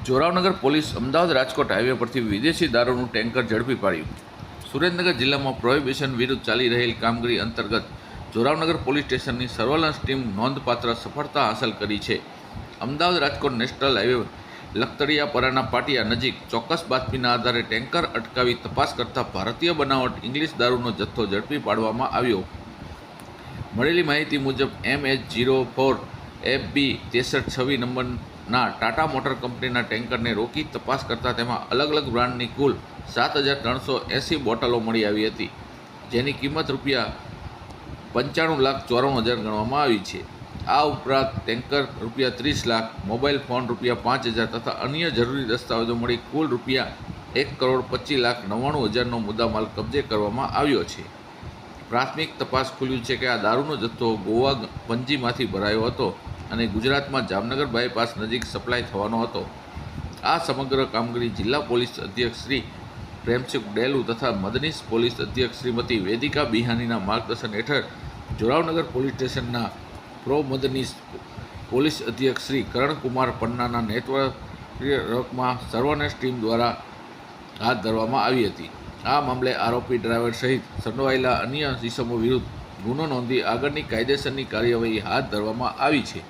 Joravnagar police Ahmedabad Rajkot highway પરથી વિદેશી દારૂનું tanker ઝડપી પાડ્યું. સુરેન્દ્રનગર જિલ્લામાં પ્રોહિબિશન વિરુદ્ધ ચાલી રહેલ કામગીરી અંતર્ગત જોરાવનગર પોલીસ સ્ટેશનની સર્વેલન્સ ટીમ નોંધપાત્ર સફળતા હાંસલ કરી છે. અમદાવાદ રાજકોટ નેશનલ હાઈવે લખતરિયાપરાના પાટિયા નજીક ચોક્કસ બાતમીના આધારે ટેન્કર અટકાવી તપાસ કરતા ભારતીય બનાવટ ઇંગ્લિશ દારૂનો જથ્થો ઝડપી પાડવામાં આવ્યો. મળેલી માહિતી મુજબ MH04FB 6326 નંબરના ટાટા મોટર કંપનીના ટેન્કરને રોકી તપાસ કરતાં તેમાં અલગ અલગ બ્રાન્ડની કુલ 7,380 બોટલો મળી આવી હતી, જેની કિંમત ₹95,94,000 ગણવામાં આવી છે. આ ઉપરાંત ટેન્કર ₹30 લાખ, મોબાઈલ ફોન ₹5,000 તથા અન્ય જરૂરી દસ્તાવેજો મળી કુલ ₹1,25,99,000નો મુદ્દામાલ કબજે કરવામાં આવ્યો છે. પ્રાથમિક તપાસ ખુલ્યું છે કે આ દારૂનો જથ્થો ગોવા પંજીમાંથી ભરાયો હતો અને ગુજરાતમાં જામનગર બાયપાસ નજીક સપ્લાય થવાનો હતો. આ સમગ્ર કામગીરી જિલ્લા પોલીસ અધ્યક્ષ શ્રી પ્રેમસિંહ ડેલુ તથા મદનીશ પોલીસ અધ્યક્ષ શ્રીમતી વેદિકા બિહાનીના માર્ગદર્શન હેઠળ જોરાવનગર પોલીસ સ્ટેશનના મદનીશ પોલીસ અધ્યક્ષ શ્રી કરણકુમાર પન્નાના નેતૃત્વમાં સર્વેલન્સ ટીમ દ્વારા હાથ ધરવામાં આવી હતી. આ મામલે આરોપી ડ્રાઈવર સહિત સંડોવાયેલા અન્ય ઇસમો વિરુદ્ધ ગુનો નોંધી આગળની કાયદેસરની કાર્યવાહી હાથ ધરવામાં આવી છે.